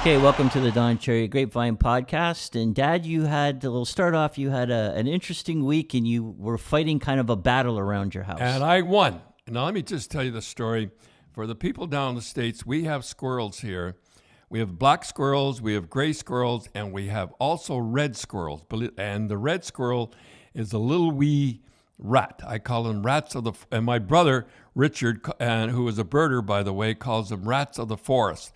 Okay, welcome to the Don Cherry Grapevine podcast. And Dad, you had an interesting week, and you were fighting kind of a battle around your house. And I won. Now, let me just tell you the story. For the people down in the States, we have squirrels here. We have black squirrels, we have gray squirrels, and we have also red squirrels. And the red squirrel is a little wee rat. I call them rats of the, and my brother, Richard, who is a birder, by the way, calls them rats of the forest.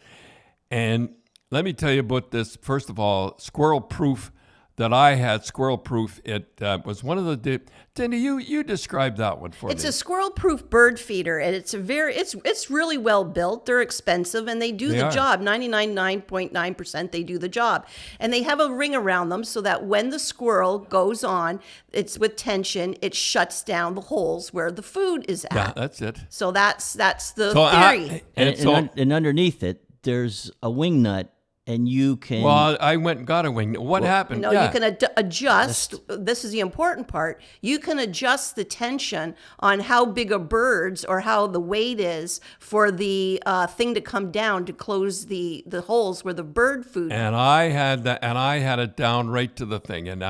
And let me tell you about this. First of all, squirrel proof that I had, squirrel proof. It was one of the. Cindy, you described that one for me. It's a squirrel proof bird feeder, and it's really well built. They're expensive, and they do the job. 99.9% they do the job, and they have a ring around them so that when the squirrel goes on, it's with tension. It shuts down the holes where the food is at. Yeah, that's it. So that's the theory. And underneath it, there's a wing nut. And you can... Well, I went and got a wing. What happened? No, you can adjust. This is the important part. You can adjust the tension on how big a bird's or how the weight is for the thing to come down to close the holes where the bird food. And I had that, and I had it down right to the thing. And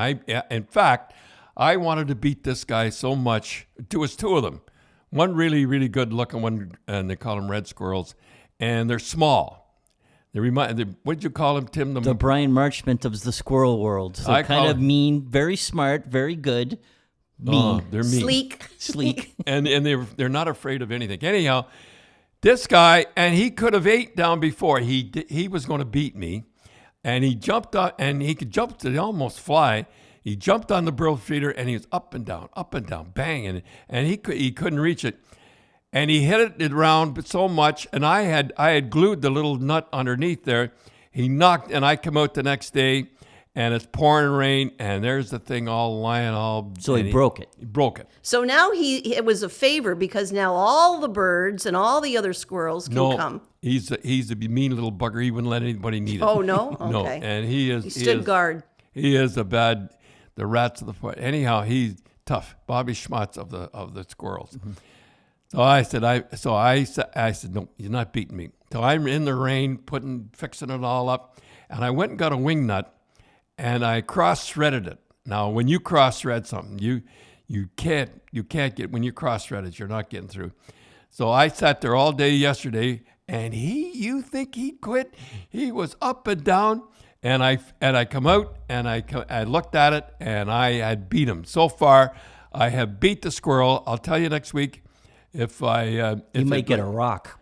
in fact, I wanted to beat this guy so much. It was two of them. One really, really good looking one, and they call them red squirrels, and they're small. What'd you call him, Tim? The Brian Marchment of the squirrel world. So kind of mean, very smart, very good, mean. They're mean. Sleek. and they're not afraid of anything. Anyhow, this guy, and he could have ate down before. He was going to beat me, and he jumped up, and he could jump to almost fly. He jumped on the bird feeder, and he was up and down, bang, and he couldn't reach it. And he hit it around so much, and I had glued the little nut underneath there. He knocked, and I come out the next day, and it's pouring rain, and there's the thing all lying all. So he broke it. He broke it. So now it was a favor because now all the birds and all the other squirrels can come. He's a mean little bugger. He wouldn't let anybody need it. Oh no, okay. No, and he stood guard. He is the rats of the forest. Anyhow, he's tough. Bobby Schmatz of the squirrels. Mm-hmm. So I said, no, you're not beating me. So I'm in the rain, fixing it all up, and I went and got a wing nut, and I cross-threaded it. Now, when you cross-thread something, you can't get, when you cross-thread it, you're not getting through. So I sat there all day yesterday, and you think he quit? He was up and down, and I come out, and I looked at it, and I had beat him. So far, I have beat the squirrel. I'll tell you next week. If you might get a rock.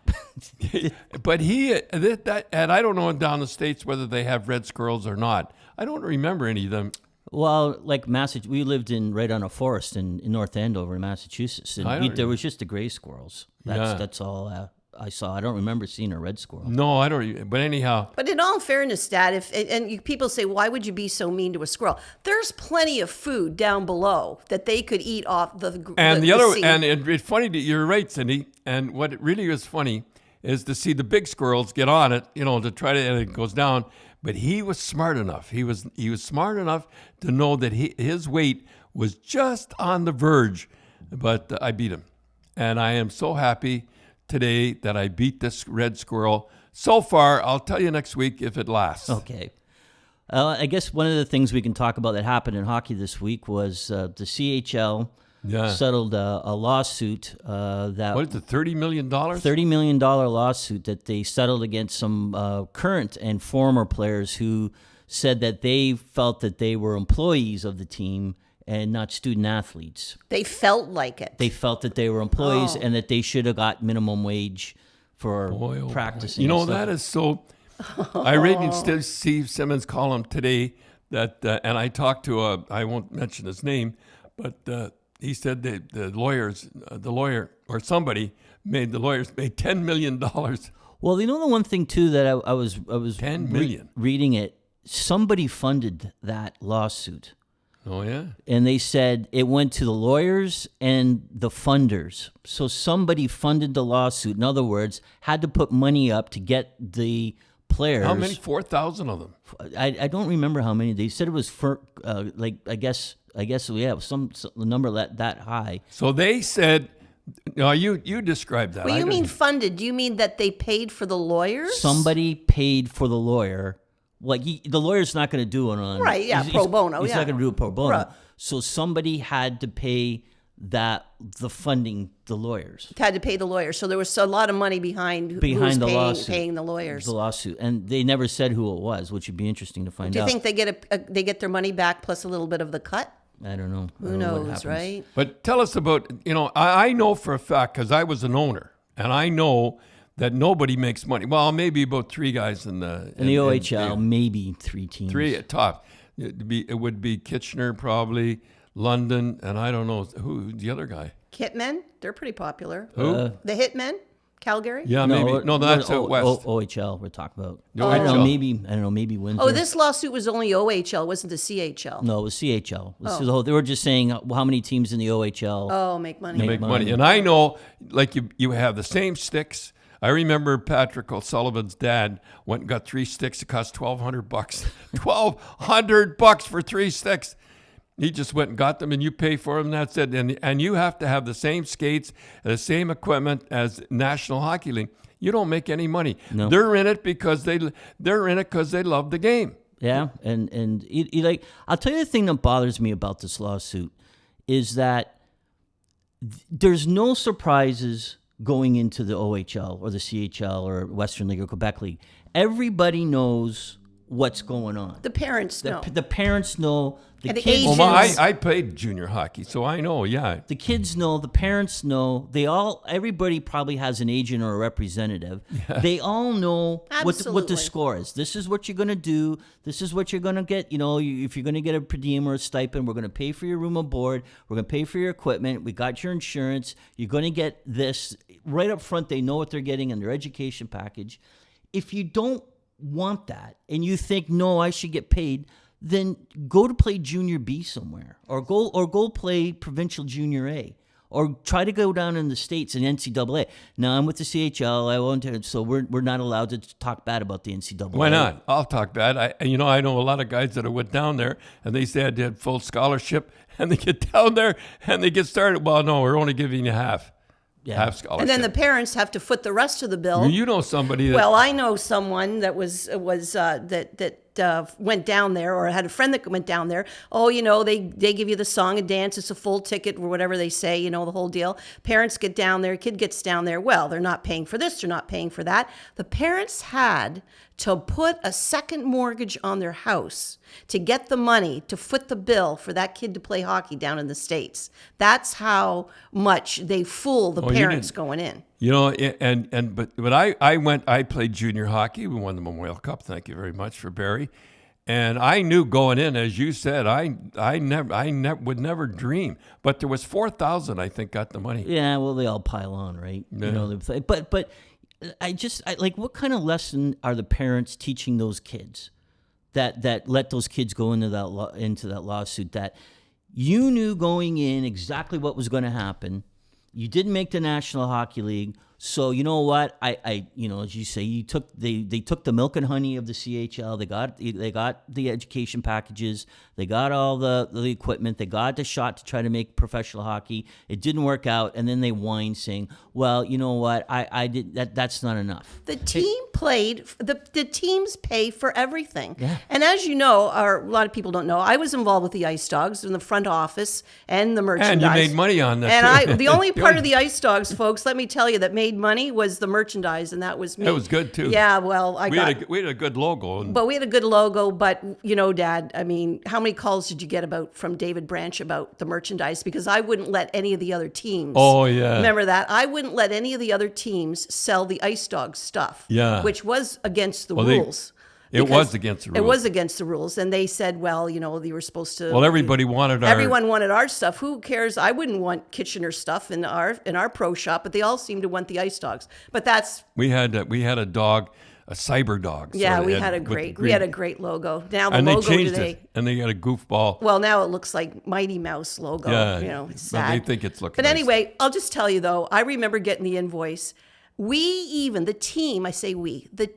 But and I don't know down the States whether they have red squirrels or not. I don't remember any of them. Well, like we lived right on a forest in North Andover, Massachusetts, and there was just the gray squirrels. That's all I saw. I don't remember seeing a red squirrel. No, I don't. But anyhow. But in all fairness, Dad, people say, why would you be so mean to a squirrel? There's plenty of food down below that they could eat off the sea. And it's funny that you're right, Cindy. And what it really is funny is to see the big squirrels get on it, to try to, and it goes down. But he was smart enough. He was smart enough to know that his weight was just on the verge. But I beat him, and I am so happy today that I beat this red squirrel. So far, I'll tell you next week if it lasts. Okay. I guess one of the things we can talk about that happened in hockey this week was the CHL settled a lawsuit. What is it, $30 million? $30 million lawsuit that they settled against some current and former players who said that they felt that they were employees of the team and not student athletes. They felt like it. They felt that they were employees and that they should have got minimum wage for practicing. That is so... I read in Steve Simmons' column today that, and I talked to I won't mention his name, but he said that the lawyer or somebody made $10 million. Well, the one thing too that I was $10 million reading it. Somebody funded that lawsuit. Oh, yeah. And they said it went to the lawyers and the funders. So somebody funded the lawsuit. In other words, had to put money up to get the players. How many? 4,000 of them. I don't remember how many. They said it was for I guess some number that high. So they said No, you describe that. Well, you mean funded? Do you mean that they paid for the lawyers? Somebody paid for the lawyer. Like the lawyer's not going to do it on Right, yeah, pro bono, He's yeah. not going to do it pro bono. Right. So somebody had to pay the funding the lawyers. Had to pay the lawyers, so there was a lot of money behind who was the lawsuit. paying the lawyers. The lawsuit, and they never said who it was, which would be interesting to find out. Do you think they get their money back plus a little bit of the cut? I don't know. Who knows, right? But tell us about, I know for a fact, because I was an owner, and I know that nobody makes money. Well, maybe about 3 guys in the OHL, maybe 3 teams. 3 at top. It would be Kitchener probably, London, and I don't know who the other guy. Hitmen, they're pretty popular. Who? The Hitmen, Calgary. Yeah, maybe. No, that's out west. OHL we're talking about. The I don't OHL. know, maybe Windsor. Oh, this lawsuit was only OHL, wasn't the CHL. No, it was CHL. This is the whole, they were just saying how many teams in the OHL. Oh, make money. Make money. And I know, like you have the same sticks. I remember Patrick O'Sullivan's dad went and got 3 sticks. It cost $1,200. $1,200 for 3 sticks. He just went and got them, and you pay for them. And that's it. And you have to have the same skates, the same equipment as National Hockey League. You don't make any money. No. They're in it because they love the game. Yeah, and like I'll tell you the thing that bothers me about this lawsuit is that there's no surprises going into the OHL or the CHL or Western League or Quebec League. Everybody knows what's going on. The parents know. The parents know. The And the kids. agents- Well, I played junior hockey, so I know, yeah. The kids know, the parents know, everybody probably has an agent or a representative. Yeah. They all know what the Absolutely. score is. This is what you're going to do. This is what you're going to get. If you're going to get a per diem or a stipend, we're going to pay for your room and board. We're going to pay for your equipment. We got your insurance. You're going to get this right up front. They know what they're getting in their education package. If you don't want that and you think, no, I should get paid, then go to play junior B somewhere, or go play provincial junior A, or try to go down in the States in NCAA. Now I'm with the CHL. I won't, so we're not allowed to talk bad about the NCAA. Why not? I'll talk bad. I know a lot of guys that went down there and they said they had full scholarship, and they get down there and they get started. Well, no, we're only giving you half. Yeah. Half scholarship. And then the parents have to foot the rest of the bill. You know somebody that. Well, I know someone that went down there, or had a friend that went down there. Oh, they give you the song and dance. It's a full ticket or whatever they say, the whole deal. Parents get down there, kid gets down there. Well, they're not paying for this, they're not paying for that. The parents had to put a second mortgage on their house to get the money to foot the bill for that kid to play hockey down in the States. That's how much they fool the parents going in. But I played junior hockey. We won the Memorial Cup. Thank you very much for Barry. And I knew going in, as you said, I would never dream. But there was 4,000, I think, got the money. Yeah, well, they all pile on, right? Yeah. But I like, what kind of lesson are the parents teaching those kids that let those kids go into that lawsuit, that you knew going in exactly what was going to happen? You didn't make the National Hockey League, so you know what? As you say, they took the milk and honey of the CHL. They got the education packages. They got all the equipment. They got the shot to try to make professional hockey. It didn't work out, and then they whined, saying, "Well, you know what? I did that. That's not enough." The team played. The teams pay for everything. Yeah. And as you know, or a lot of people don't know, I was involved with the Ice Dogs in the front office and the merchandise. And you made money on that. And the only part of the Ice Dogs, folks, let me tell you, that made money was the merchandise, and that was me. It was good too. Yeah, well, we had a good logo. But we had a good logo. But Dad, I mean, how many calls did you get from David Branch about the merchandise? Because I wouldn't let any of the other teams. Oh yeah. Remember that? I wouldn't let any of the other teams sell the Ice Dog stuff. Yeah. Which was against the rules. It was against the rules. It was against the rules, and they said, well, they were supposed to. Well, everybody wanted our. Everyone wanted our stuff. Who cares? I wouldn't want Kitchener stuff in our pro shop, but they all seemed to want the Ice Dogs. But that's. We had a dog, a cyber dog. Yeah, we had a great logo. Now the and logo they changed today. it, and they got a goofball. Well, now it looks like Mighty Mouse logo. Yeah, it's but sad. they think it's looking. But nice. anyway, I'll just tell you though. I remember getting the invoice. the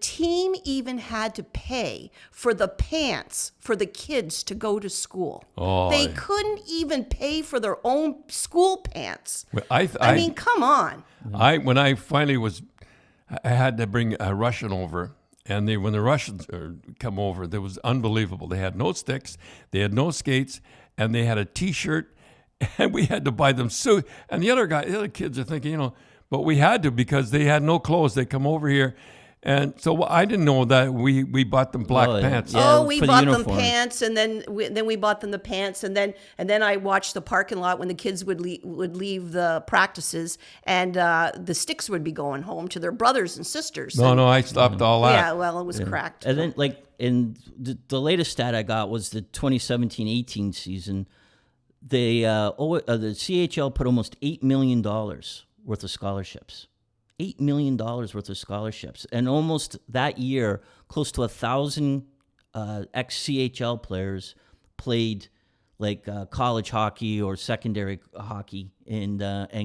team even had to pay for the pants for the kids to go to school. Oh, they couldn't even pay for their own school pants. Well, I mean, come on. When I finally I had to bring a Russian over, and when the Russians come over, it was unbelievable. They had no sticks, they had no skates, and they had a T-shirt, and we had to buy them suit. And the other kids are thinking, but we had to because they had no clothes. They come over here. And so I didn't know that we bought them black pants. Yeah, we for the bought them uniform. pants, and then we bought them the pants, and then I watched the parking lot when the kids would leave the practices, and the sticks would be going home to their brothers and sisters. No, I stopped all that. Yeah, well, it was cracked. And then, in the latest stat I got was the 2017-18 season. The CHL put almost $8 million worth of scholarships. $8 million worth of scholarships. And almost that year, close to 1,000 ex-CHL players played college hockey or secondary hockey and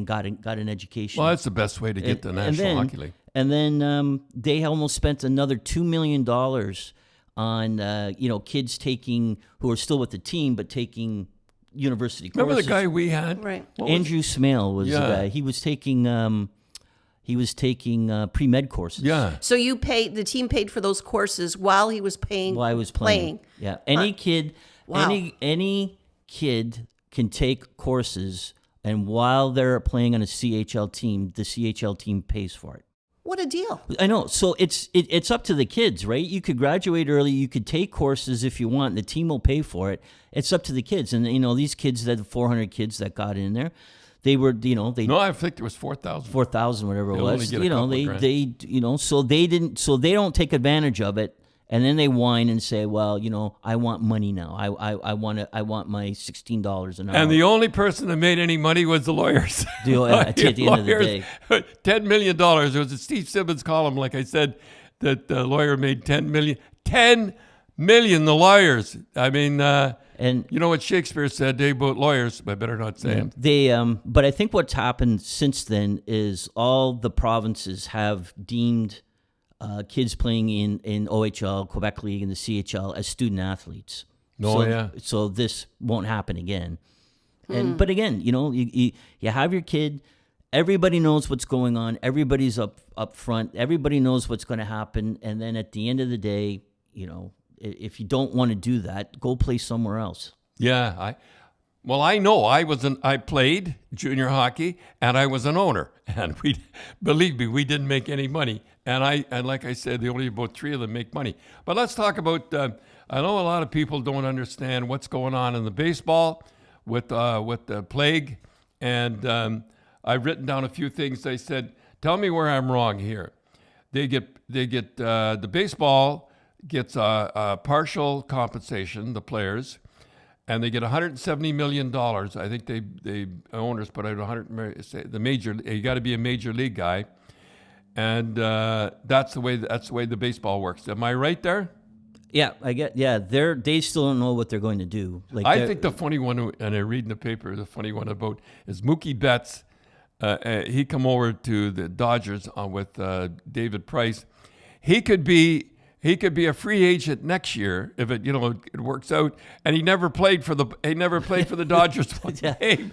got an education. Well, that's the best way to get the National Hockey League. And then they almost spent another $2 million on kids who are still with the team but taking university courses. Remember the guy we had? Right. Andrew Smale was the guy. He was taking pre-med courses. Yeah. So the team paid for those courses while he was playing. While I was playing. Yeah. Any kid can take courses, and while they're playing on a CHL team, the CHL team pays for it. What a deal. I know. So it's up to the kids, right? You could graduate early. You could take courses if you want. The team will pay for it. It's up to the kids. And, these kids, the 400 kids that got in there, they were, No, I think there was 4,000. 4,000, whatever it They'll only was. get a couple grand. So they don't take advantage of it. And then they whine and say, well, I want money now. I want my $16 an hour. And the only person that made any money was the lawyers. At the end of the day. $10 million. There was a Steve Simmons column, like I said, that the lawyer made $10 million. $10 million, the lawyers. I mean, and you know what Shakespeare said about lawyers? I better not say it. But I think what's happened since then is all the provinces have deemed kids playing in OHL, Quebec League, and the CHL as student athletes. So this won't happen again. But again, you have your kid. Everybody knows what's going on. Everybody's up front. Everybody knows what's going to happen. And then at the end of the day, if you don't want to do that, go play somewhere else. Yeah, I know. I played junior hockey, and I was an owner. And believe me, we didn't make any money. And like I said, only about 3 of them make money. But let's talk about. I know a lot of people don't understand what's going on in the baseball with the plague, and I've written down a few things. I said, tell me where I'm wrong here. They get the baseball gets a partial compensation, the players. And they get $170 million. I think they owners put out $100 million. The major, you got to be a major league guy, and that's the way the baseball works. Am I right there? Yeah, I get. Yeah, they still don't know what they're going to do. I think the funny one, and I read in the paper, the funny one about is Mookie Betts. He come over to the Dodgers with David Price. He could be a free agent next year if it works out. And he never played for the Dodgers one game.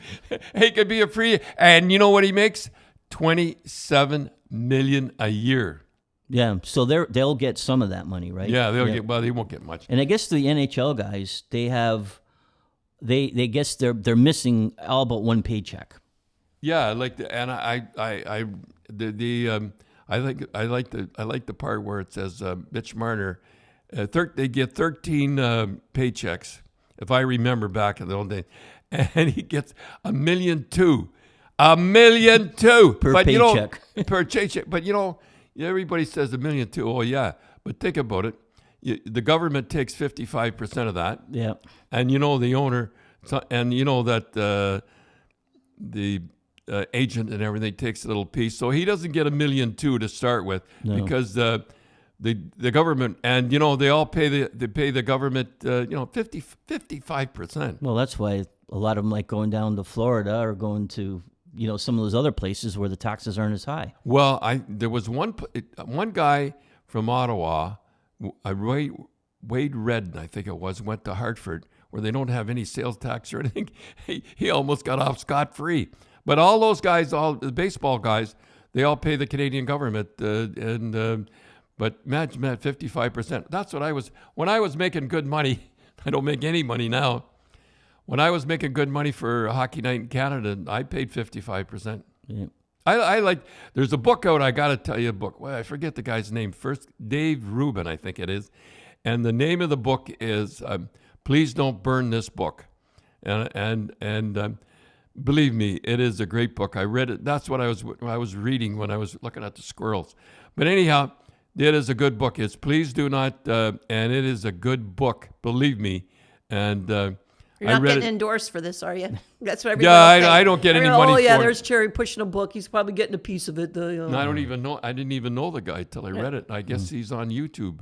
He could be a free, and you know what he makes? $27 million a year. Yeah, so they'll get some of that money, right? Yeah, they'll get. Well, they won't get much. And I guess the NHL guys, they guess they're missing all but one paycheck. Yeah, I like the part where it says Mitch Marner, they get 13 paychecks, if I remember back in the old days, and he gets $1.2 million. $1.2 million per paycheck. Per paycheck. But everybody says $1.2 million. Oh yeah, but think about it. The government takes 55% of that. Yeah, and the owner, and that the agent and everything takes a little piece, so he doesn't get $1.2 million to start with, because the government, and they all pay the government 55%. Well, that's why a lot of them like going down to Florida or going to some of those other places where the taxes aren't as high. Well, there was one guy from Ottawa, Wade Redden, I think it was, went to Hartford, where they don't have any sales tax or anything. He almost got off scot-free. But all those guys, all the baseball guys, they all pay the Canadian government. But imagine that, 55%. That's what when I was making good money. I don't make any money now. When I was making good money for Hockey Night in Canada, I paid 55%. Yeah. There's a book out, I got to tell you a book. Well, I forget the guy's name first. Dave Rubin, I think it is. And the name of the book is Please Don't Burn This Book. And believe me, it is a great book. I read it. That's what I was reading when I was looking at the Squirrels. But anyhow, it is a good book. It's Please Do Not, and it is a good book, believe me. And You're not getting endorsed for this, are you? That's what everyone I don't get any money for it. There's Cherry pushing a book. He's probably getting a piece of it. No, I don't even know. I didn't even know the guy till I read it. I guess he's on YouTube.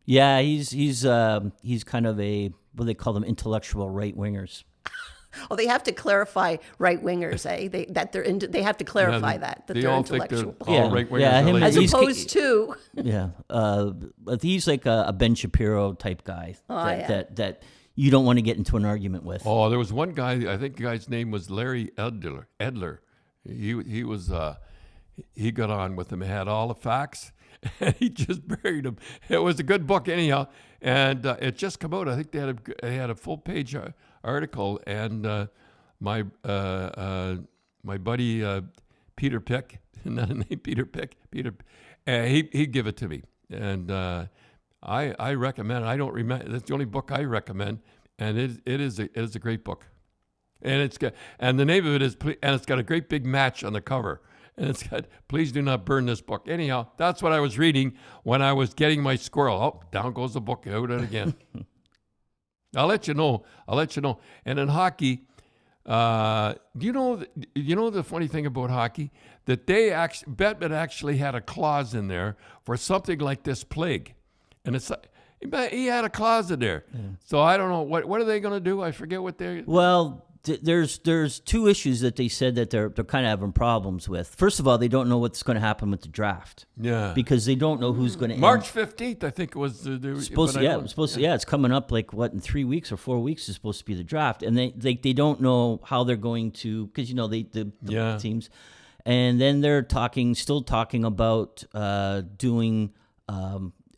Yeah, he's kind of what they call them, intellectual right wingers. Oh, they have to clarify right wingers, eh? They have to clarify that they're intellectual. All right wingers. Yeah, him, as opposed to. Yeah, but he's like a Ben Shapiro type guy that you don't want to get into an argument with. Oh, there was one guy. I think the guy's name was Larry Edler. He was he got on with him. He had all the facts, and he just buried him. It was a good book anyhow, and it just come out. I think they had a full page article, and my buddy Peter Pick, not a name Peter Pick, he give it to me, and I recommend it. I don't remember. That's the only book I recommend, and it is a great book, and the name of it is, and it's got a great big match on the cover, and it's got Please Do Not Burn This Book. Anyhow, that's what I was reading when I was getting my squirrel. Oh, down goes the book, out it again. I'll let you know. And in hockey, do you know the funny thing about hockey? That Bettman actually had a clause in there for something like this plague. And it's like, he had a clause in there. Yeah. So I don't know. What are they going to do? I forget what they're... Well, there's two issues that they said that they're kind of having problems with. First of all, they don't know what's going to happen with the draft. Yeah. Because they don't know who's going to March 15th, I think it was. It's coming up in 3 weeks or 4 weeks is supposed to be the draft. And they don't know how they're going to, because, the teams. And then they're still talking about doing...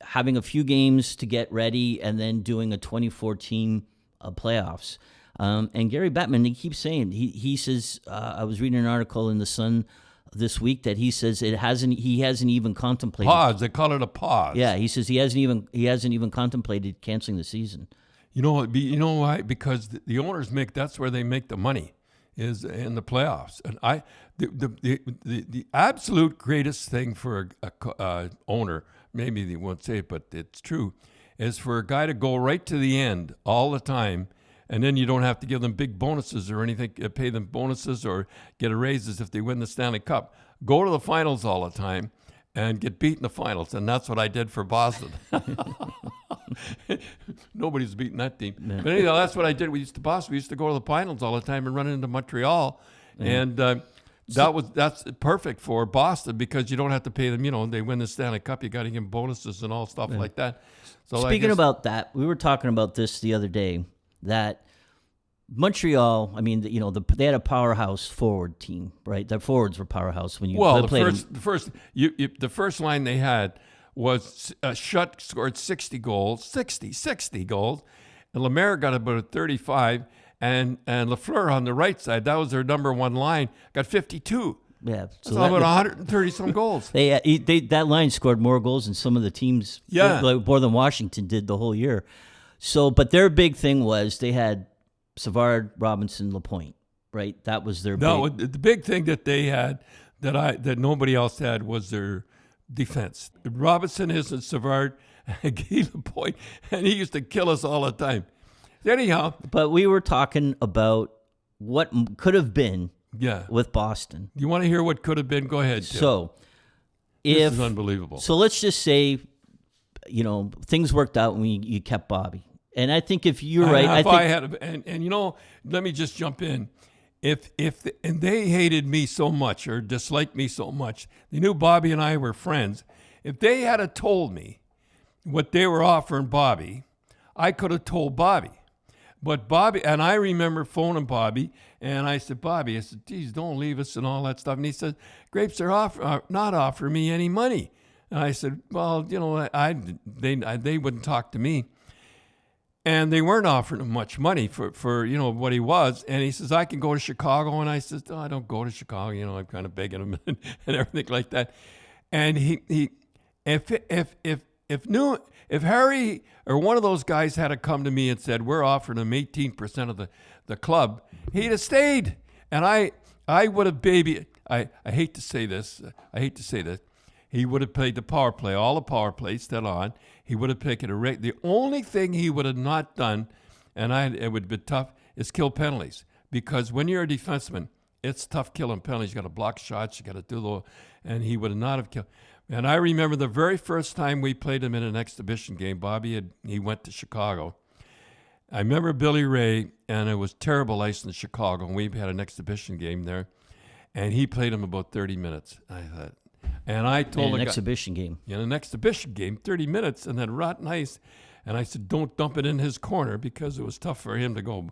having a few games to get ready and then doing a 2014 playoffs. And Gary Bettman, he keeps saying, he says, I was reading an article in The Sun this week that he says he hasn't even contemplated. Pause. They call it a pause. Yeah, he says he hasn't even contemplated canceling the season. You know why? Because the owners that's where they make the money, is in the playoffs. And the absolute greatest thing for a owner, maybe they won't say it, but it's true, is for a guy to go right to the end all the time, and then you don't have to give them big bonuses or anything, pay them bonuses or get a raises if they win the Stanley Cup. Go to the finals all the time and get beat in the finals, and that's what I did for Boston. Nobody's beaten that team. No. But anyhow, that's what I did. We used to go to the finals all the time and run into Montreal, and that's perfect for Boston because you don't have to pay them. They win the Stanley Cup, you got to give them bonuses and all stuff like that. So speaking about that, we were talking about this the other day, that Montreal, they had a powerhouse forward team, right? Their forwards were powerhouse when you played them. The first line they had was Schutt scored 60 goals, 60 goals, and Lemaire got about 35. And Lafleur on the right side, that was their number one line, got 52. Yeah, so about 130 some goals. That line scored more goals than some of the teams, more than Washington did the whole year. So, but their big thing was they had Savard, Robinson, Lapointe, right? That was their the big thing that they had that nobody else had was their defense. Robinson isn't Savard, Guy Lapointe, and he used to kill us all the time. Anyhow, but we were talking about what could have been with Boston. You want to hear what could have been? Go ahead, Tim. So, this is unbelievable. So let's just say, things worked out when you kept Bobby. And I think if you're right, let me just jump in. and they hated me so much or disliked me so much. They knew Bobby and I were friends. If they had told me what they were offering Bobby, I could have told Bobby. But Bobby, and I remember phoning Bobby, and I said, Bobby, I said, geez, don't leave us and all that stuff. And he said, Grapes are not offering me any money. And I said, well, they wouldn't talk to me. And they weren't offering him much money for what he was. And he says, I can go to Chicago. And I said, oh, I don't go to Chicago. I'm kind of begging him and everything like that. And if Harry or one of those guys had to come to me and said, we're offering him 18% of the club, he'd have stayed. And I would have I hate to say this. He would have played the power play, all the power plays still on. He would have taken a rate. The only thing he would have not done, and it would have been tough, is kill penalties. Because when you're a defenseman, it's tough killing penalties. You got to block shots. You got to do and he would not have killed. And I remember the very first time we played him in an exhibition game. He went to Chicago. I remember Billy Ray, and it was terrible ice in Chicago, and we had an exhibition game there, and he played him about 30 minutes. I thought, and I told in an exhibition game. In an exhibition game, 30 minutes, and then rotten ice. And I said, don't dump it in his corner because it was tough for him to go.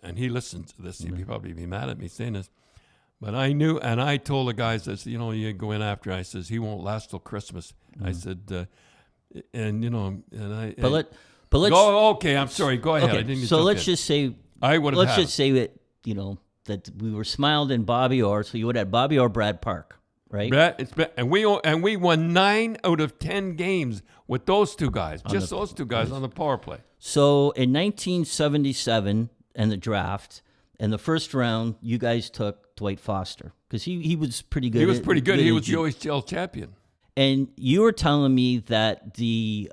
And he listened to this. He'd probably be mad at me saying this. But I knew, and I told the guys, I said, you go in after. I says, he won't last till Christmas. I said, But let's. Okay, I'm sorry. Go ahead. Okay, I didn't so let's just say. I would have. Let's just say that that we were Smiled and Bobby Orr. So you would have Bobby Orr, Brad Park, right? And we won 9 out of 10 games with those two guys, those two guys on the power play. So in 1977 and the draft, in the first round, you guys took Dwight Foster because he was pretty good. He was pretty good. He was the CHL champion. And you were telling me that the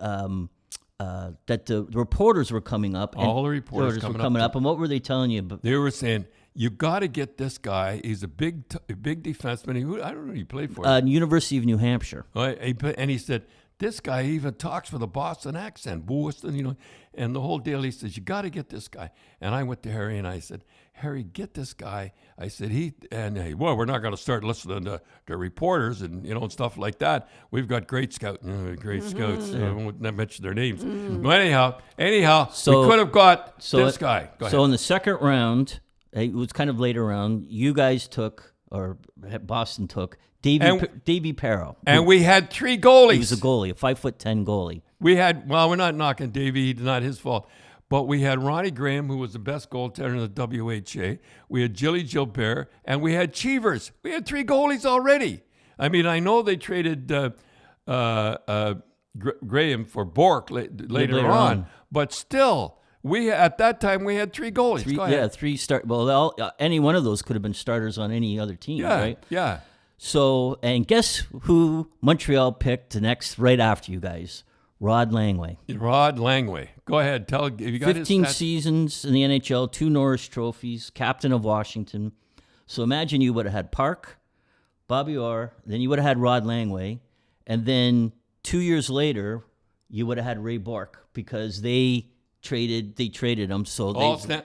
reporters were coming up. All the reporters were coming up. And what were they telling you? They were saying, you got to get this guy. He's a big defenseman. I don't know who he played for. University of New Hampshire. And he said, this guy even talks with a Boston accent, Boston, and the whole deal. He says, you got to get this guy. And I went to Harry and I said, Harry, get this guy. I said, we're not going to start listening to reporters and, and stuff like that. We've got great scouts. I won't mention their names. But anyhow, so, we could have got this guy. Go ahead. So in the second round, it was kind of later round, you guys took, or Boston took, Davy Perro. And we had 3 goalies. He was a goalie, a 5'10" goalie. We're not knocking Davy. It's not his fault. But we had Ronnie Graham, who was the best goaltender in the WHA. We had Gilly Gilbert, and we had Cheevers. We had 3 goalies already. I mean, I know they traded Graham for Bork later on, but still, at that time we had 3 goalies. 3 start. Well, any one of those could have been starters on any other team, right? Yeah. So, and guess who Montreal picked next, right after you guys? Rod Langway. Go ahead. Tell. Have you got 15 seasons in the NHL, 2 Norris trophies, captain of Washington. So imagine you would have had Park, Bobby Orr, then you would have had Rod Langway, and then 2 years later, you would have had Ray Bork because they traded him. So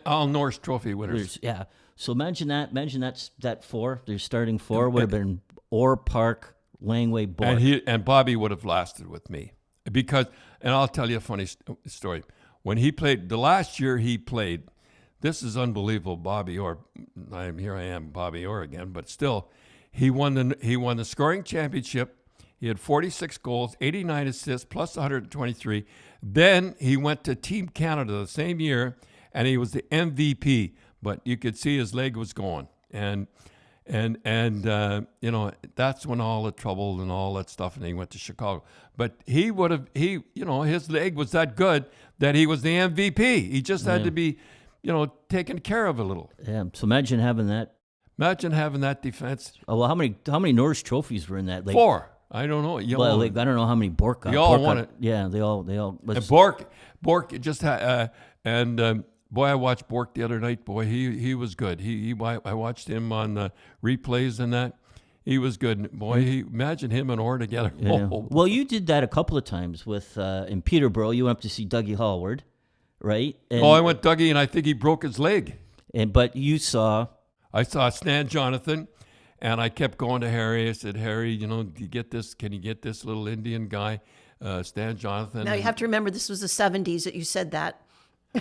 all Norris trophy winners. Yeah. So imagine that 4. Their starting 4 would have been Orr, Park, Langway, Bork. And Bobby would have lasted with me. Because, and I'll tell you a funny story. When he played, the last year he played, this is unbelievable, Bobby Orr. Here I am, Bobby Orr again, but still, he won the scoring championship. He had 46 goals, 89 assists, plus 123. Then he went to Team Canada the same year, and he was the MVP. But you could see his leg was going, and that's when all the trouble and all that stuff, and he went to Chicago. But his leg was that good that he was the MVP. He just had to be, taken care of a little. Yeah. So imagine having that. Imagine having that defense. Oh, well, how many Norris trophies were in that? 4. I don't know. I don't know how many Bork got. They all won it. Yeah, they all. And Bork just had, boy, I watched Bork the other night. Boy, he was good. I watched him on the replays and that. He was good. Boy, imagine him and Orr together. Yeah. Oh. Well, you did that a couple of times with in Peterborough. You went up to see Dougie Hallward, right? I went Dougie, and I think he broke his leg. But you saw I saw Stan Jonathan, and I kept going to Harry. I said, Harry, do you get this? Can you get this little Indian guy, Stan Jonathan? Now you have to remember this was the 70s that you said that.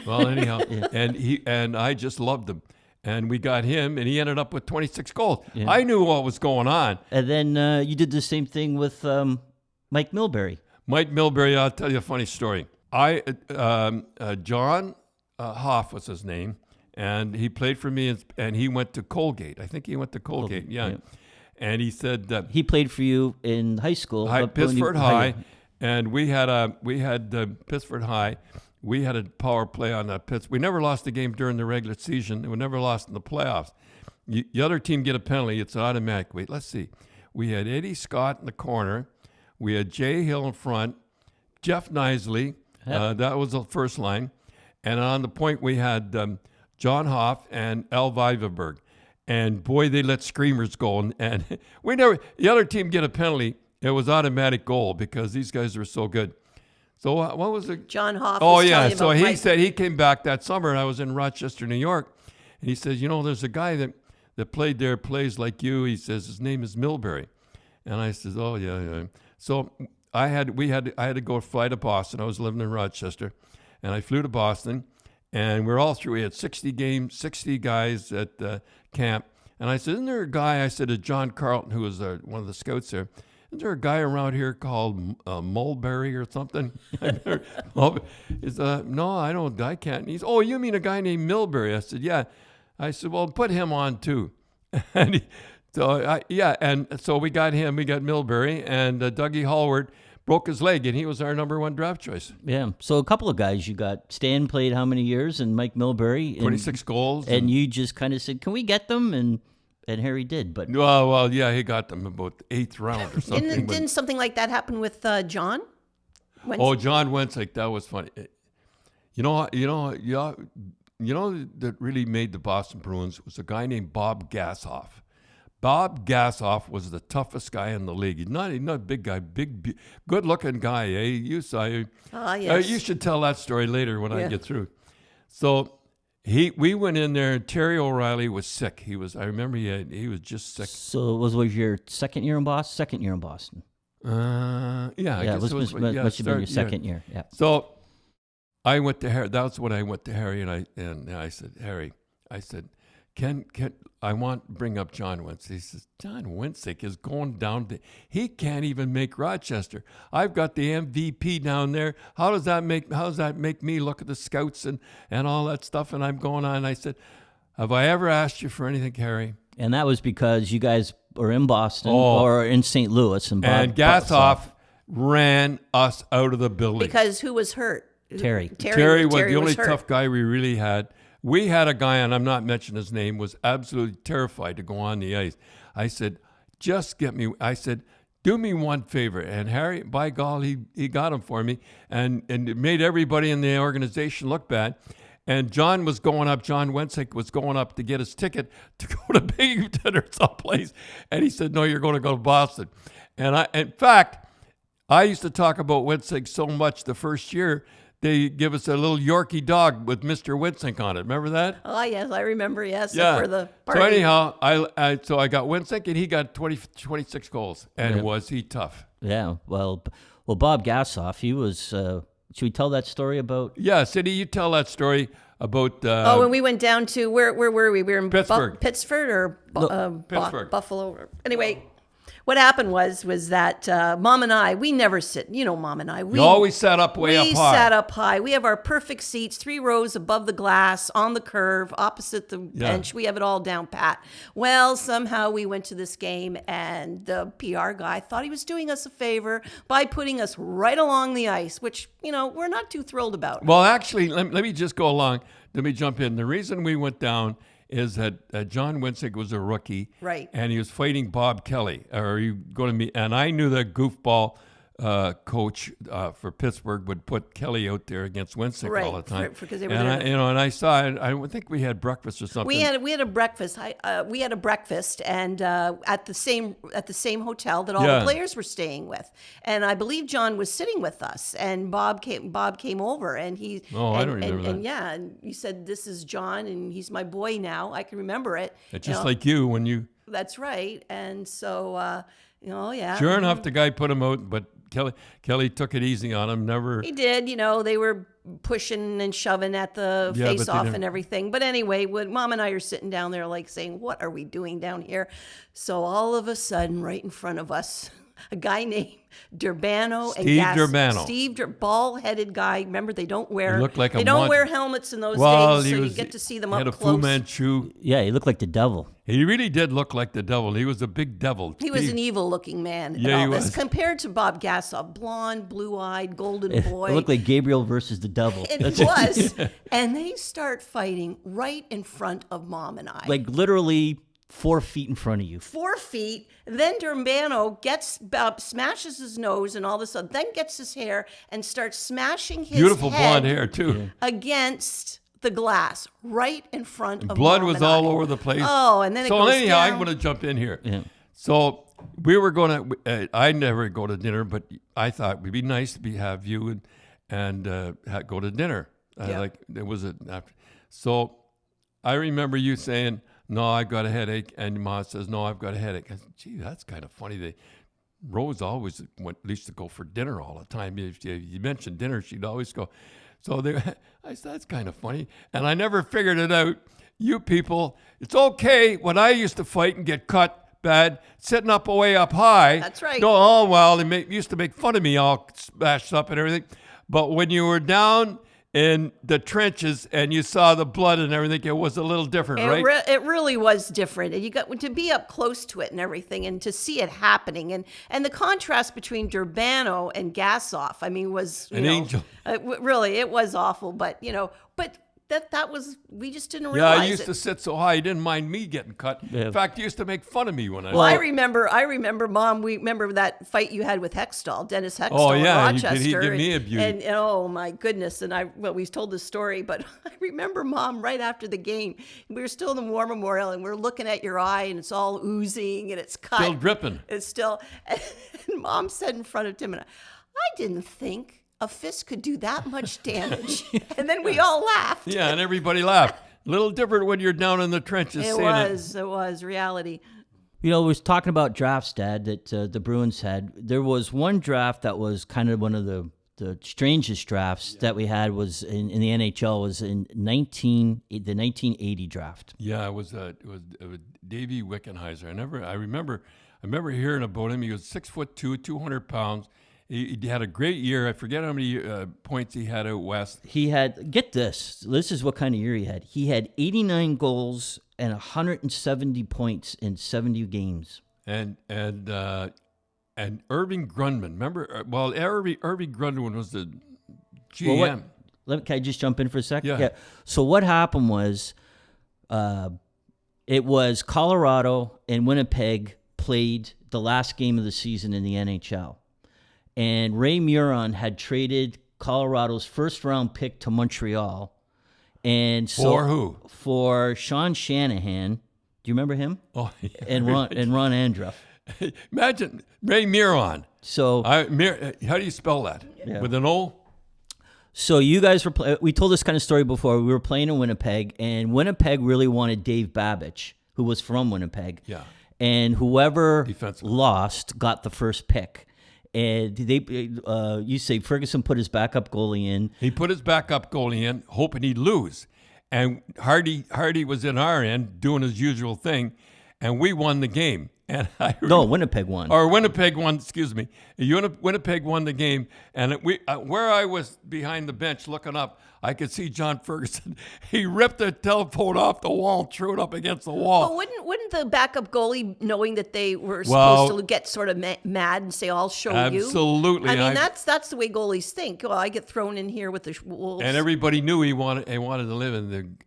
Well, anyhow, and I just loved him. And we got him, and he ended up with 26 goals. Yeah. I knew what was going on. And then you did the same thing with Mike Milbury. Mike Milbury, I'll tell you a funny story. John Hoff was his name, and he played for me, and he went to Colgate. I think he went to Colgate, yeah. And he said he played for you in high school, Pittsford High, and we had Pittsford High. We had a power play on that pitch. We never lost a game during the regular season, and we never lost in the playoffs. The other team get a penalty; it's automatic. Wait, let's see. We had Eddie Scott in the corner. We had Jay Hill in front. Jeff Nisley, that was the first line. And on the point, we had John Hoff and Al Vivaberg. And boy, they let screamers go. And the other team get a penalty. It was automatic goal because these guys were so good. So what was it? John Hoff. Oh, yeah. So he said he came back that summer, and I was in Rochester, New York. And he says, there's a guy that played there, plays like you. He says, his name is Milbury. And I says, oh, yeah. So I had to fly to Boston. I was living in Rochester, and I flew to Boston, and we're all through. We had 60 guys at camp, and I said, "Isn't there a guy?" I said to John Carlton, who was one of the scouts there. Isn't there a guy around here called Mulberry or something? He said, no, I don't. I can't. And he's, oh, you mean a guy named Milbury? I said, yeah. I said, well, put him on too. And so we got him. We got Milbury, and Dougie Hallward broke his leg, and he was our number one draft choice. Yeah. So a couple of guys you got. Stan played how many years, and Mike Milbury. 26 goals. And you just kind of said, can we get them? And Harry did. But well, yeah, he got them about the 8th round or something. Didn't something like that happen with John? John Wensick, that was funny. You know that really made the Boston Bruins was a guy named Bob Gassoff. Bob Gassoff was the toughest guy in the league. He's not a big guy, good-looking guy. Eh? You saw. Yes. You should tell that story later when I get through. So we went in there, and Terry O'Reilly was sick. I remember he was just sick. So was your second year in Boston? Second year in Boston. I guess it must have been your second year. Yeah. So I went to Harry. That's when I went to Harry, and I said, Harry, can I want to bring up John Wensick? He says, John Wensick is going down. He can't even make Rochester. I've got the MVP down there. How does that make me look at the scouts and all that stuff? And I'm going on. I said, have I ever asked you for anything, Harry? And that was because you guys were in Boston or in St. Louis. And Gassoff ran us out of the building. Because who was hurt? Terry. Terry was the only tough guy we really had. We had a guy, and I'm not mentioning his name, was absolutely terrified to go on the ice. I said, do me one favor. And Harry, by golly, he got him for me. And it made everybody in the organization look bad. And John Wensick was going up to get his ticket to go to Binghamton or someplace. And he said, no, you're going to go to Boston. And in fact, I used to talk about Wensick so much the first year. They give us a little Yorkie dog with Mr. Wensick on it. Remember that? Oh, yes, I remember, yes. Yeah. For the party. So anyhow, I got Wensick, and he got 26 goals. And was he tough? Yeah. Well, Bob Gassoff, he was, should we tell that story about? Yeah, Cindy, you tell that story about... when we went down to, where were we? We were in Pittsburgh. Pittsburgh or Pittsburgh. Buffalo. Anyway... What happened was that Mom and I, we never sit. Mom and I. We always sat up way up high. We sat up high. We have our perfect seats, 3 rows above the glass, on the curve, opposite the bench. We have it all down pat. Well, somehow we went to this game, and the PR guy thought he was doing us a favor by putting us right along the ice, which, we're not too thrilled about. Well, actually, let me just go along. Let me jump in. The reason we went down is that John Wensick was a rookie, right? And he was fighting Bob Kelly. And I knew that goofball coach for Pittsburgh would put Kelly out there against Winsick all the time. Because they were and and I saw it. I think we had breakfast or something. We had a breakfast. We had a breakfast, and at the same hotel that all the players were staying with. And I believe John was sitting with us, and Bob came over, and he. Oh, I don't remember that. And yeah, and he said, "This is John, and he's my boy now. I can remember it." It's just like you when you. That's right, and so yeah. Sure enough, the guy put him out, but Kelly took it easy on him. Never. He did. They were pushing and shoving at the face-off and everything. But anyway, when Mom and I are sitting down there, like saying, "What are we doing down here?" So all of a sudden, right in front of us, a guy named Durbano Steve, bald-headed guy. Remember, they don't wear wear helmets in those days, so you get to see them up close. He had a Fu Manchu. Yeah, he looked like the devil. He really did look like the devil. He was a big devil. He was an evil-looking man. Yeah, he was. Compared to Bob Gassoff, blonde, blue-eyed, golden boy. It looked like Gabriel versus the devil. It was. And they start fighting right in front of Mom and I. Like literally 4 feet in front of you. 4 feet. Then Durbano smashes his nose and all this stuff. Then gets his hair and starts smashing his beautiful head blonde hair too against the glass right in front of blood Mom was all over the place. Oh, and then it goes anyhow, down. I'm going to jump in here. Yeah. So we were going to. I never go to dinner, but I thought it'd be nice to have you and go to dinner. Like it was so. I remember you saying, "No, I got a headache," and Mom says, "No, I've got a headache." I said, "Gee, that's kind of funny." Rose always used to go for dinner all the time. If you mentioned dinner, she'd always go. So I said, "That's kind of funny," and I never figured it out. You people, it's okay when I used to fight and get cut bad, sitting up way up high. That's right. No, oh well, they used to make fun of me all smashed up and everything. But when you were down in the trenches and you saw the blood and everything, it was a little different, right? It really was different. And you got to be up close to it and everything and to see it happening. And the contrast between Durbano and Gassoff, I mean, was an angel. Really, it was awful. But, that was, we just didn't realize Yeah, I used to sit so high, he didn't mind me getting cut. Yeah. In fact, he used to make fun of me when I... Well, I remember, Mom, we remember that fight you had with Hextall, Dennis Hextall in Rochester. He give me a beauty. And oh, my goodness. And we've told this story, but I remember, Mom, right after the game, we were still in the War Memorial, and we're looking at your eye, and it's all oozing, and it's cut. Still dripping. It's still... And Mom said in front of Tim and I didn't think a fist could do that much damage. And then we all laughed. Yeah, and everybody laughed. A little different when you're down in the trenches. It was reality. We was talking about drafts, Dad, that the Bruins had. There was one draft that was kind of one of the strangest drafts that we had was in the NHL was in the 1980 draft. Yeah, it was Davey Wickenheiser. I remember hearing about him. He was 6'2", 200 pounds. He had a great year. I forget how many points he had out west. He had, get this. This is what kind of year he had. He had 89 goals and 170 points in 70 games. And Irving Grundman. Remember? Well, Irving Grundman was the GM. Can I just jump in for a second? Yeah. So what happened was, it was Colorado and Winnipeg played the last game of the season in the NHL. And Ray Muron had traded Colorado's first-round pick to Montreal. And so for who? For Sean Shanahan. Do you remember him? Oh, yeah. And Ron Andruff. Imagine Ray Muron. So how do you spell that? Yeah. With an O? So you guys we told this kind of story before. We were playing in Winnipeg, and Winnipeg really wanted Dave Babich, who was from Winnipeg. Yeah. And whoever lost got the first pick. And you say Ferguson put his backup goalie in. He put his backup goalie in, hoping he'd lose. And Hardy was in our end doing his usual thing, and we won the game. And Winnipeg won. Or Winnipeg won, excuse me. Winnipeg won the game, and where I was behind the bench looking up, I could see John Ferguson. He ripped the telephone off the wall and threw it up against the wall. But wouldn't the backup goalie, knowing that they were supposed to get sort of mad and say, "I'll show you"? Absolutely. I mean, that's the way goalies think. Well, I get thrown in here with the Wolves. And everybody knew he wanted to live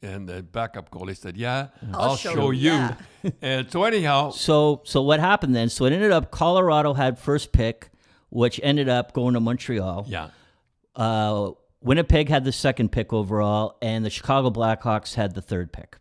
and the backup goalie said, "Yeah, I'll show you." Yeah. And so anyhow. So what happened then? So it ended up Colorado had first pick. which ended up going to Montreal. Yeah. Winnipeg had the second pick overall, and the Chicago Blackhawks had the third pick.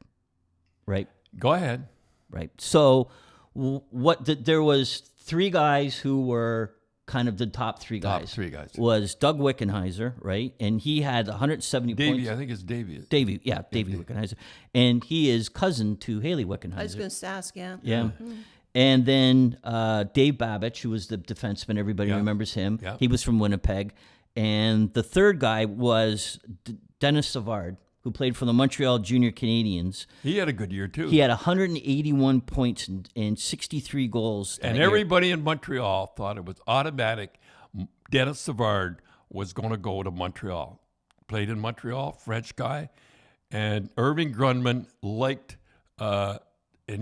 Right? Go ahead. Right. So there was three guys who were kind of the top three guys. Top three guys. Was Doug Wickenheiser, right? And he had 170 points. I think it's Davey. Davey Wickenheiser. And he is cousin to Haley Wickenheiser. I was going to ask, yeah. Yeah. And then Dave Babich, who was the defenseman, everybody remembers him. Yeah. He was from Winnipeg. And the third guy was Dennis Savard, who played for the Montreal Junior Canadiens. He had a good year, too. He had 181 points and 63 goals. And everybody in Montreal thought it was automatic. Dennis Savard was going to go to Montreal. Played in Montreal, French guy. And Irving Grundman liked, and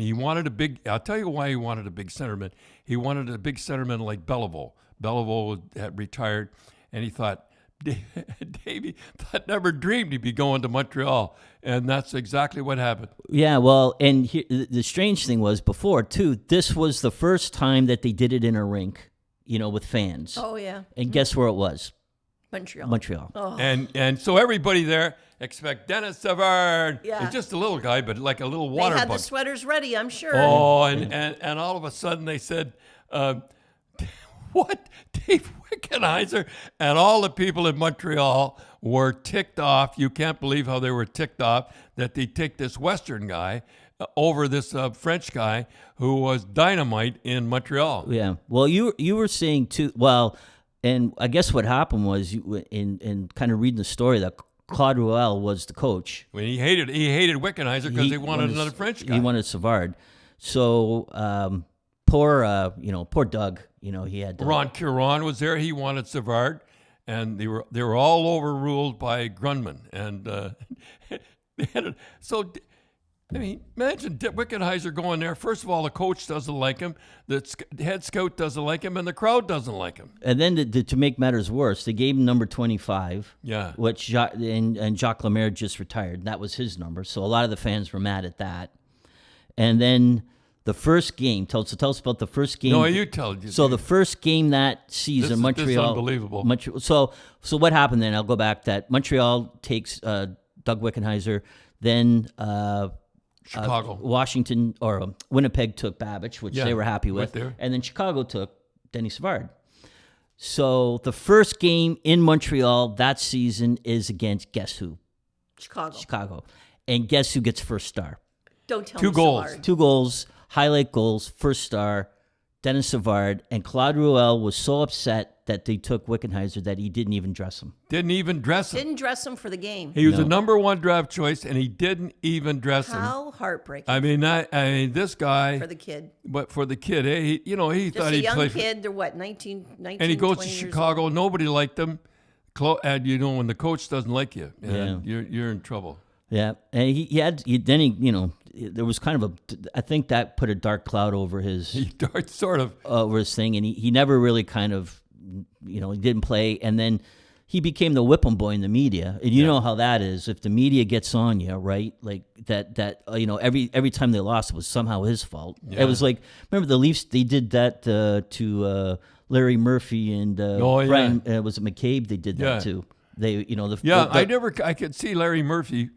he wanted a big, I'll tell you why he wanted a big centerman. He wanted a big centerman like Beliveau. Beliveau had retired, and he thought, Davey never dreamed he'd be going to Montreal, and that's exactly what happened. Yeah, well, and the strange thing was before, too, this was the first time that they did it in a rink, with fans. Oh, yeah. And guess where it was? Montreal. Oh. And so everybody there expect Dennis Savard. Yeah. He's just a little guy, but like a little water They had bug. the sweaters ready, I'm sure. Oh, and all of a sudden they said, what? Dave Wickenheiser? And all the people in Montreal were ticked off. You can't believe how they were ticked off that they take this Western guy over this French guy who was dynamite in Montreal. Yeah. Well, you were saying, too, well, and I guess what happened was, in kind of reading the story, that Claude Ruel was the coach. When he hated Wickenheiser because he wanted another French guy. He wanted Savard. So poor Doug. He had Ron Curon was there. He wanted Savard, and they were all overruled by Grundman. And they had imagine Wickenheiser going there. First of all, the coach doesn't like him, the head scout doesn't like him, and the crowd doesn't like him. And then to make matters worse, they gave him number 25. Yeah. Which Jacques Lemaire just retired. That was his number. So a lot of the fans were mad at that. And then the first game, tell us about the first game. No, you tell. So the first game that season, Montreal. This is unbelievable. So what happened then? I'll go back. That Montreal takes Doug Wickenheiser. Then Chicago, Washington, or Winnipeg took Babich, which they were happy with, right there. And then Chicago took Denny Savard. So the first game in Montreal that season is against guess who? Chicago. And guess who gets first star? Don't tell 2 me goals. Savard. 2 goals, highlight goals, first star, Dennis Savard. And Claude Ruel was so upset that they took Wickenheiser that he didn't even dress him. Didn't even dress him. Didn't dress him for the game. He was the number 1 draft choice, and he didn't even dress him. How heartbreaking. I mean, this guy. For the kid. But for the kid, he Just thought a he'd young play. kid, they're what, 19, And he goes to 20 years Chicago. old. Nobody liked him. And when the coach doesn't like you, you're in trouble. Yeah, and there was kind of I think that put a dark cloud over his sort of over his thing, and he never really kind of, he didn't play, and then he became the whipping boy in the media, and you know how that is. If the media gets on you, right, like that every time they lost, it was somehow his fault. Yeah. It was like, remember the Leafs? They did that to Larry Murphy and Brian. Was it McCabe? They did that too. They, I could see Larry Murphy.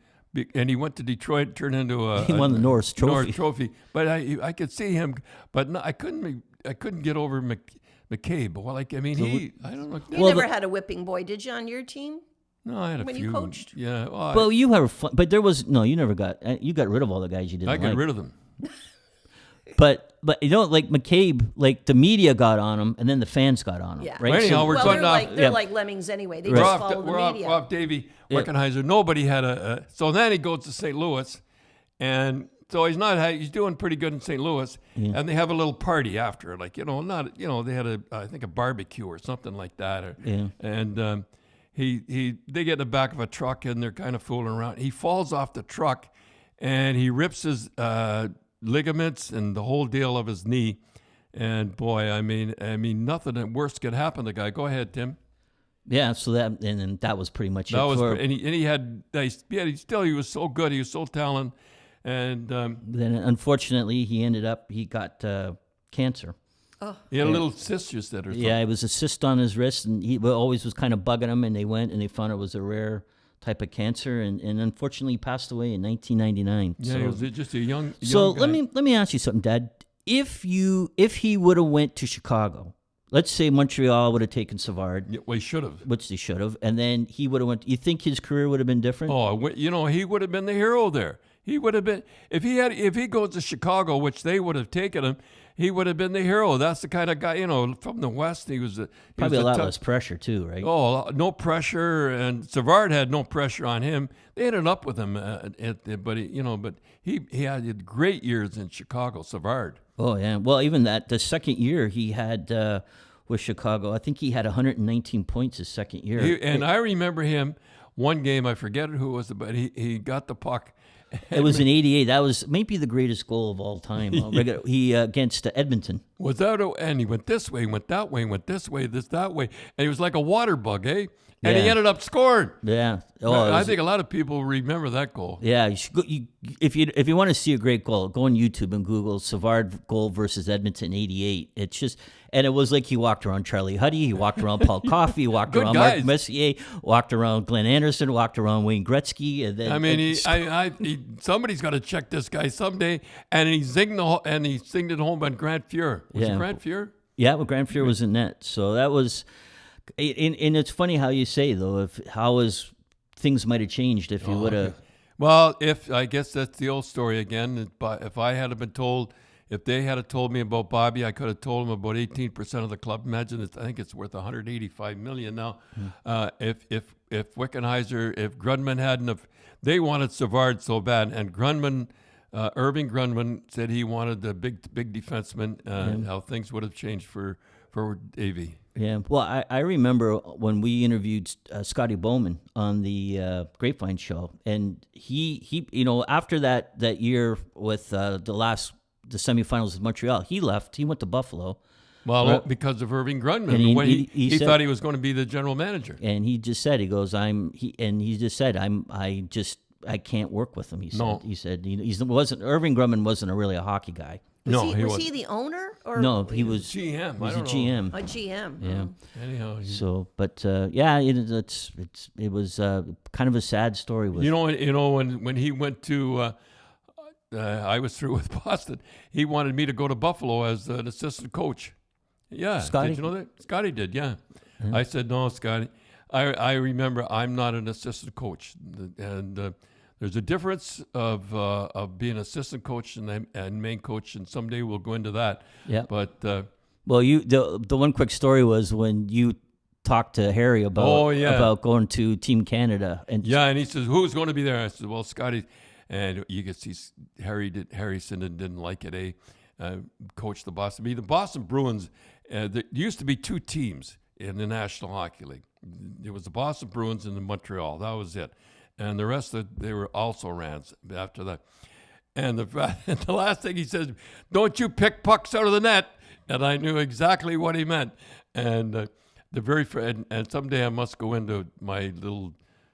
And he went to Detroit, turned into he won the Norris Trophy. But I could see him, but no, I couldn't get over McCabe. Well, I don't know. You never had a whipping boy, did you, on your team? No, I had a few. When you coached? Yeah. Well, you have fun, but there was you never got. You got rid of all the guys you didn't like. I got rid of them. But like McCabe, like the media got on him, and then the fans got on him. Yeah. Right. Well, anyhow, we're cutting off. They're like lemmings anyway. They just follow the media. We're off Davey Wickenheiser. Nobody had so then he goes to St. Louis, and so he's doing pretty good in St. Louis, and they have a little party after, they had I think a barbecue or something like that, and they get in the back of a truck and they're kind of fooling around. He falls off the truck, and he rips his ligaments and the whole deal of his knee, and boy, I mean, nothing worse could happen to the guy. Go ahead, Tim. Yeah, so that was pretty much it. He was so good. He was so talented, and then unfortunately he got cancer. He had a little cyst, you said, or something. Yeah, it was a cyst on his wrist, and he always was kind of bugging him. And they went and they found it was a rare type of cancer, and unfortunately he passed away in 1999. Yeah, so, he was just a young so guy. let me ask you something, Dad. If he would have went to Chicago, let's say Montreal would have taken Savard, Yeah, well, he should have. which they should have, and then he would have went. You think his career would have been different? Oh, he would have been the hero there. He would have been if he goes to Chicago, which they would have taken him. He would have been the hero. That's the kind of guy, from the West. He was Probably a lot tough, less pressure too, right? Oh, no pressure, and Savard had no pressure on him. They ended up with him, but he had great years in Chicago. Savard. Oh yeah. Well, even the second year he had with Chicago, I think he had 119 points his second year. I remember him one game. I forget who it was, but he got the puck. It was in '88. That was maybe the greatest goal of all time. He against Edmonton. And he went this way, went that way, went this way, that way, and he was like a water bug, eh? And he Yeah. ended up scoring. Yeah. I think a lot of people remember that goal. Yeah, if you want to see a great goal, go on YouTube and Google Savard goal versus Edmonton '88. It's just, and it was like he walked around Charlie Huddy, he walked around Paul Coffey, he walked Good around guys. Mark Messier, walked around Glenn Anderson, walked around Wayne Gretzky, and then I mean, somebody's got to check this guy someday. And he zinged it home on Grant Fuhr. Was it Grant Fuhr? yeah, well, Grant Fuhr was in net, so that was. And it's funny how you say though, things might have changed if you would have. Well, I guess that's the old story again. If I had been told, if they had told me about Bobby, I could have told him about 18% of the club. Imagine I think it's worth $185 million now. If Wickenheiser, if Grundman hadn't, they wanted Savard so bad, and Irving Grundman said he wanted the big defenseman. How things would have changed for Davey. Yeah, well, I remember when we interviewed Scotty Bowman on the Grapevine show, and he after that year with the semifinals with Montreal, he left. He went to Buffalo. Well, because of Irving Grundman, and he thought he was going to be the general manager. And he just said, I can't work with him. He said Irving Grundman wasn't really a hockey guy. Was he the owner? Or No, he was GM. He was a GM. A GM. Yeah. Anyhow, So, but it was kind of a sad story. When he went to, I was through with Boston. He wanted me to go to Buffalo as an assistant coach. Yeah, Scotty? Did you know that? Scotty did. Yeah, Mm-hmm. I said no, Scotty. I remember I'm not an assistant coach, and there's a difference of being assistant coach and main coach, and someday we'll go into that. Yeah. But well, the one quick story was when you talked to Harry about going to Team Canada, and and he says, "Who's going to be there?" I said, "Well, Scotty," and you could see Harrison didn't like it. Coached the Boston. The Boston Bruins. There used to be two teams in the National Hockey League. There was the Boston Bruins and the Montreal. That was it. And the rest they were also Rans after that. And the last thing he says, "Don't you pick pucks out of the net." And I knew exactly what he meant. And and someday I must go into my little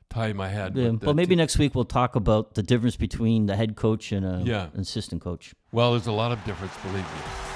time I had. Yeah, well, maybe next week we'll talk about the difference between the head coach and an assistant coach. Well, there's a lot of difference, believe me.